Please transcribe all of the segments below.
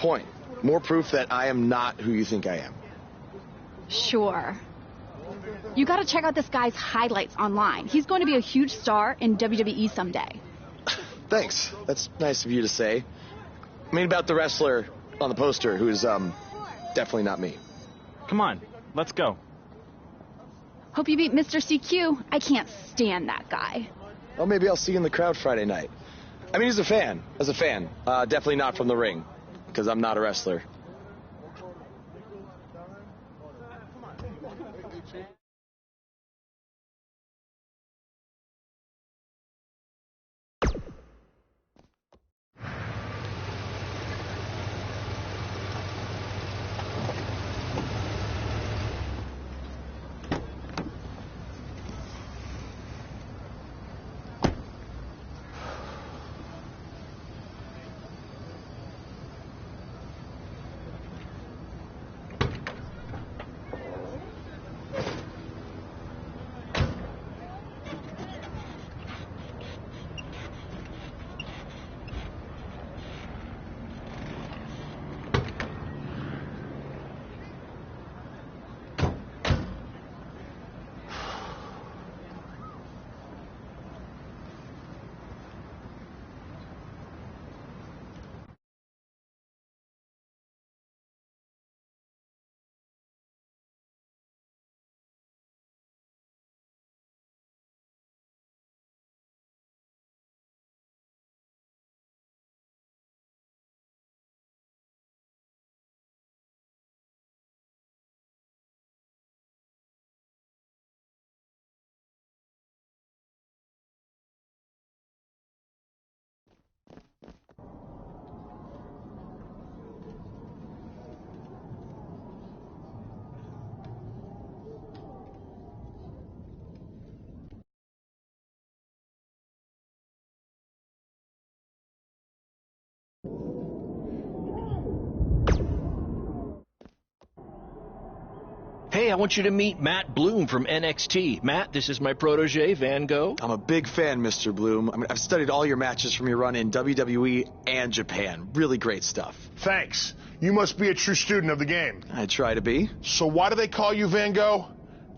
Point. More proof that I am not who you think I am. Sure. You gotta check out this guy's highlights online. He's going to be a huge star in WWE someday. Thanks. That's nice of you to say. I mean about the wrestler on the poster who's, definitely not me. Come on, let's go. Hope you beat Mr. CQ. I can't stand that guy. Well, maybe I'll see you in the crowd Friday night. I mean, as a fan. Definitely not from the ring, because I'm not a wrestler. Hey, I want you to meet Matt Bloom from NXT. Matt, this is my protege, Van Gogh. I'm a big fan, Mr. Bloom. I mean, I've studied all your matches from your run in WWE and Japan. Really great stuff. Thanks. You must be a true student of the game. I try to be. So why do they call you Van Gogh?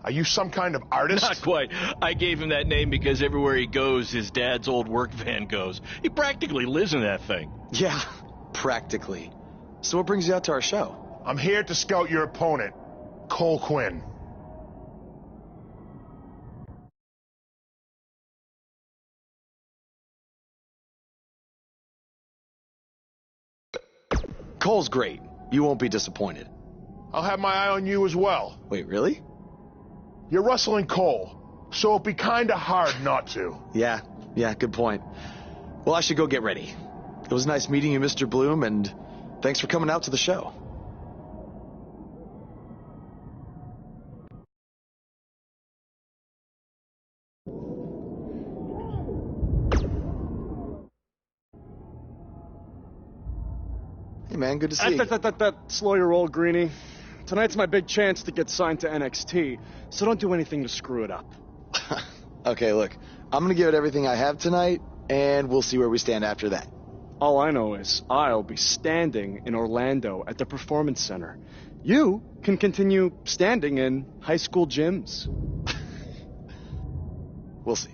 Are you some kind of artist? Not quite. I gave him that name because everywhere he goes, his dad's old work van goes. He practically lives in that thing. Yeah, practically. So what brings you out to our show? I'm here to scout your opponent, Cole Quinn. Cole's great. You won't be disappointed. I'll have my eye on you as well. Wait, really? You're wrestling Cole, so it'd be kinda hard not to. Yeah, good point. Well, I should go get ready. It was nice meeting you, Mr. Bloom, and thanks for coming out to the show. Hey, man, good to see you. Slow your roll, Greenie. Tonight's my big chance to get signed to NXT, so don't do anything to screw it up. Okay, look, I'm gonna give it everything I have tonight, and we'll see where we stand after that. All I know is I'll be standing in Orlando at the Performance Center. You can continue standing in high school gyms. We'll see.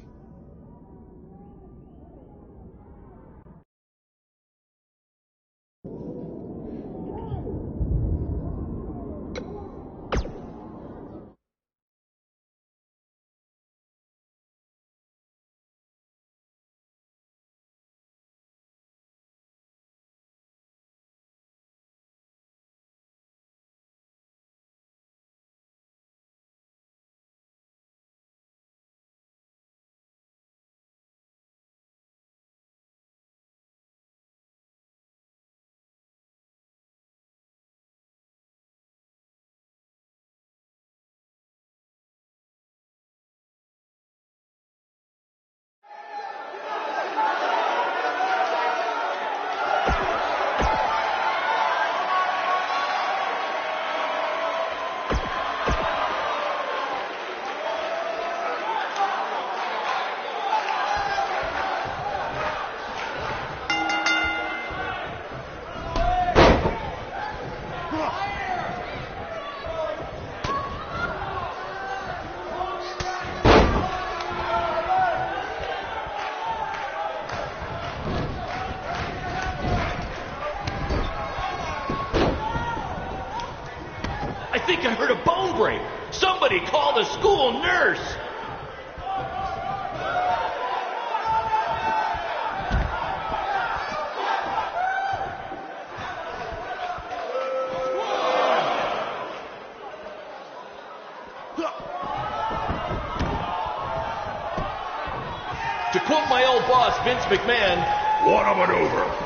think I heard a bone break. Somebody call the school nurse. To quote my old boss, Vince McMahon, what a maneuver.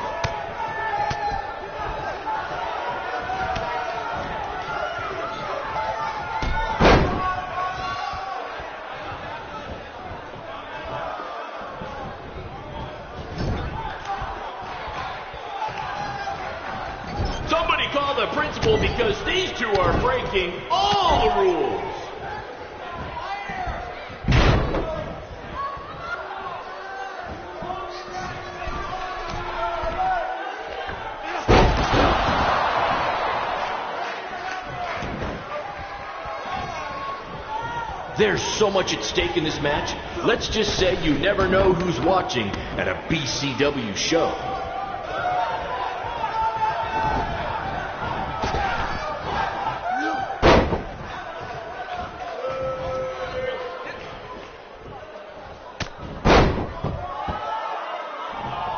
Somebody call the principal because these two are breaking all the rules. There's so much at stake in this match. Let's just say you never know who's watching at a BCW show.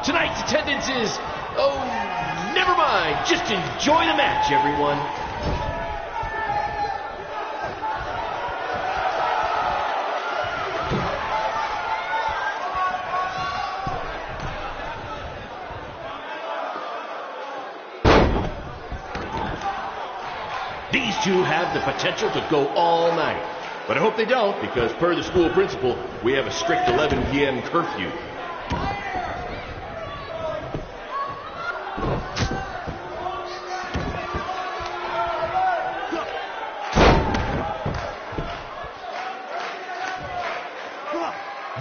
Tonight's attendance is, oh, never mind. Just enjoy the match, everyone. These two have the potential to go all night. But I hope they don't, because per the school principal, we have a strict 11 p.m. curfew.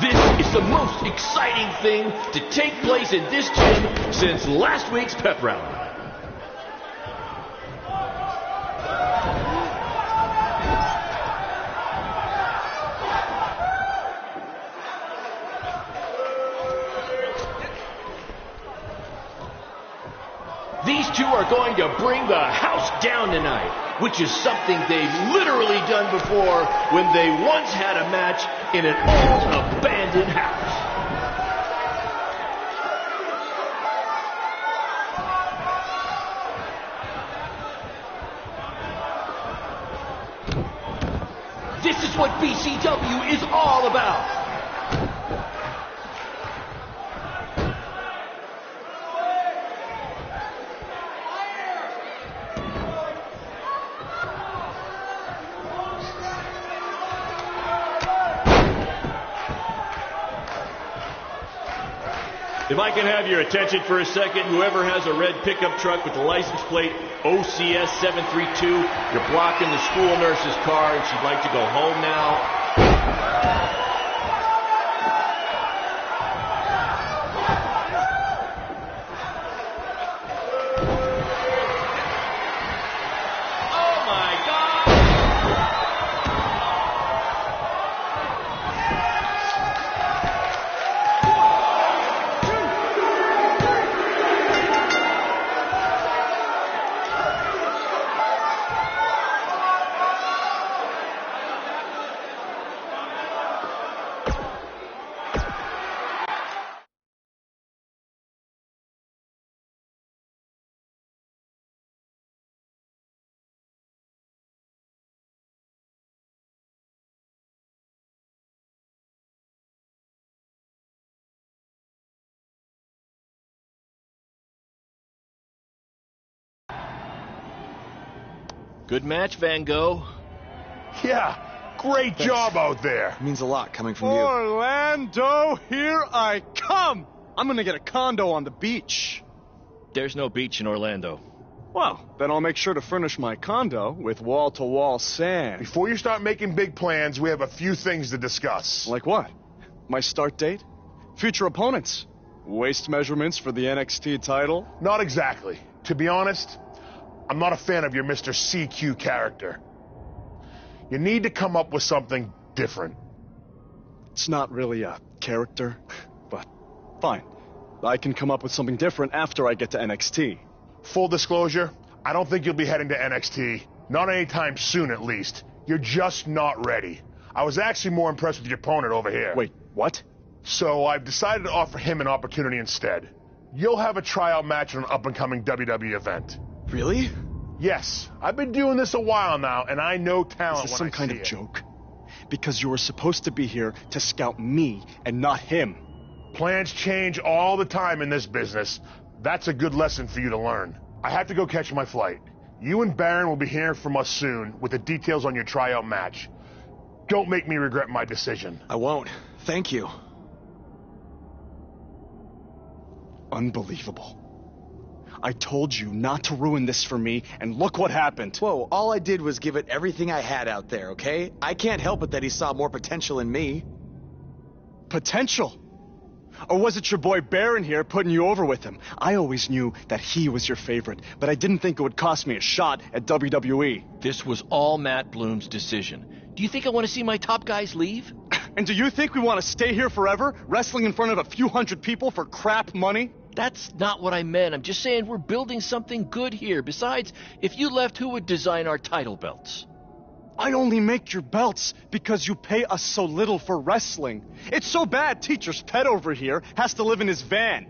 This is the most exciting thing to take place in this gym since last week's pep rally. These two are going to bring the house down tonight, which is something they've literally done before when they once had a match in an old abandoned house. This is what BCW is all about. If I can have your attention for a second, whoever has a red pickup truck with the license plate OCS 732, you're blocking the school nurse's car and she'd like to go home now. Good match, Van Gogh. Yeah, great job out there. It means a lot coming from you. Orlando, here I come! I'm gonna get a condo on the beach. There's no beach in Orlando. Well, then I'll make sure to furnish my condo with wall-to-wall sand. Before you start making big plans, we have a few things to discuss. Like what? My start date? Future opponents? Waist measurements for the NXT title? Not exactly. To be honest, I'm not a fan of your Mr. CQ character. You need to come up with something different. It's not really a character, but fine. I can come up with something different after I get to NXT. Full disclosure, I don't think you'll be heading to NXT. Not anytime soon, at least. You're just not ready. I was actually more impressed with your opponent over here. Wait, what? So I've decided to offer him an opportunity instead. You'll have a tryout match at an up-and-coming WWE event. Really? Yes, I've been doing this a while now, and I know talent Is this when some I kind see of it. joke? Because you were supposed to be here to scout me and not him. Plans change all the time in this business. That's a good lesson for you to learn. I have to go catch my flight. You and Baron will be hearing from us soon with the details on your tryout match. Don't make me regret my decision. I won't. Thank you. Unbelievable. I told you not to ruin this for me, and look what happened. Whoa, all I did was give it everything I had out there, okay? I can't help it that he saw more potential in me. Potential? Or was it your boy Baron here putting you over with him? I always knew that he was your favorite, but I didn't think it would cost me a shot at WWE. This was all Matt Bloom's decision. Do you think I want to see my top guys leave? And do you think we want to stay here forever, wrestling in front of a few hundred people for crap money? That's not what I meant. I'm just saying we're building something good here. Besides, if you left, who would design our title belts? I only make your belts because you pay us so little for wrestling. It's so bad teacher's pet over here has to live in his van.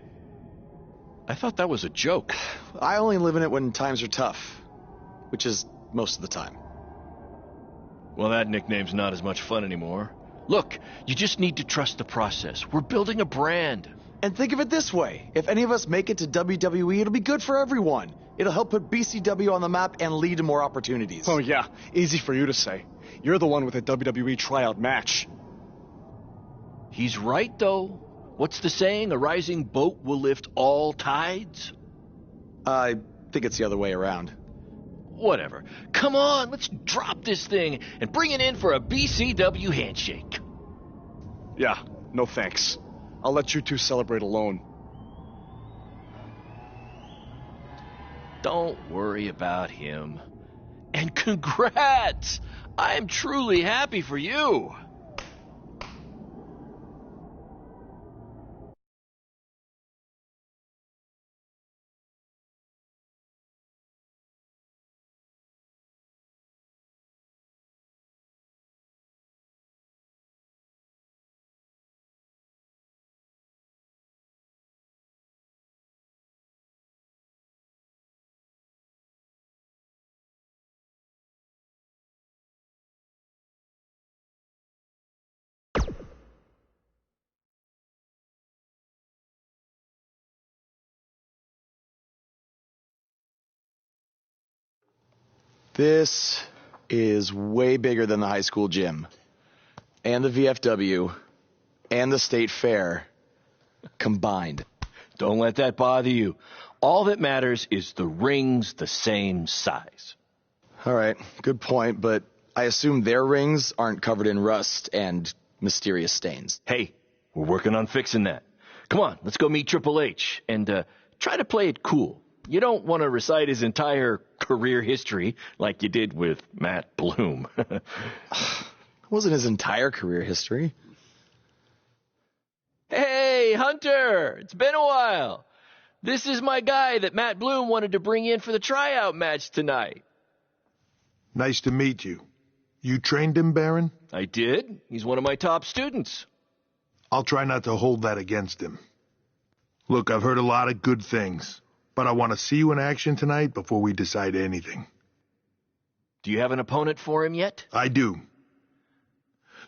I thought that was a joke. I only live in it when times are tough, which is most of the time. Well, that nickname's not as much fun anymore. Look, you just need to trust the process. We're building a brand. And think of it this way. If any of us make it to WWE, it'll be good for everyone. It'll help put BCW on the map and lead to more opportunities. Oh yeah, easy for you to say. You're the one with a WWE tryout match. He's right, though. What's the saying? A rising boat will lift all tides? I think it's the other way around. Whatever. Come on, let's drop this thing and bring it in for a BCW handshake. Yeah, no thanks. I'll let you two celebrate alone. Don't worry about him. And congrats! I'm truly happy for you. This is way bigger than the high school gym, and the VFW, and the state fair combined. Don't let that bother you. All that matters is the ring's the same size. All right, good point, but I assume their rings aren't covered in rust and mysterious stains. Hey, we're working on fixing that. Come on, let's go meet Triple H and try to play it cool. You don't want to recite his entire career history like you did with Matt Bloom. It wasn't his entire career history. Hey, Hunter! It's been a while. This is my guy that Matt Bloom wanted to bring in for the tryout match tonight. Nice to meet you. You trained him, Baron? I did. He's one of my top students. I'll try not to hold that against him. Look, I've heard a lot of good things, but I want to see you in action tonight before we decide anything. Do you have an opponent for him yet? I do.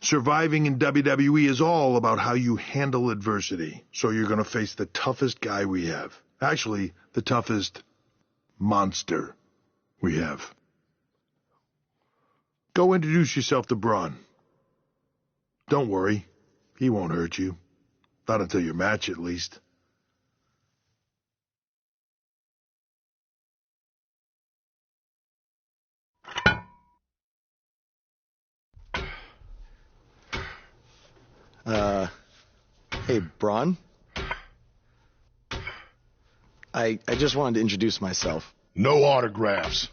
Surviving in WWE is all about how you handle adversity, so you're going to face the toughest guy we have. Actually, the toughest monster we have. Go introduce yourself to Braun. Don't worry, he won't hurt you. Not until your match, at least. Hey, Braun? I just wanted to introduce myself. No autographs.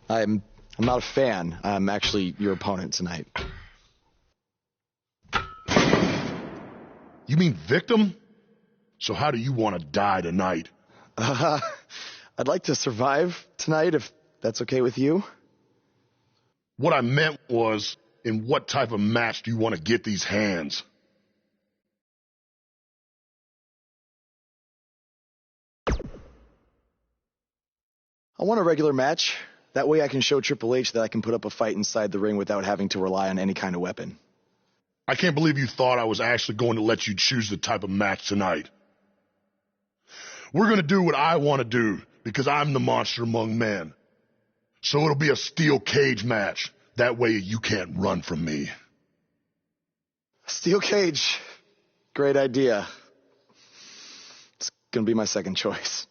I'm not a fan. I'm actually your opponent tonight. You mean victim? So how do you want to die tonight? I'd like to survive tonight if That's okay with you? What I meant was, in what type of match do you want to get these hands? I want a regular match. That way I can show Triple H that I can put up a fight inside the ring without having to rely on any kind of weapon. I can't believe you thought I was actually going to let you choose the type of match tonight. We're going to do what I want to do because I'm the monster among men. So it'll be a steel cage match. That way you can't run from me. Steel cage. Great idea. It's going to be my second choice.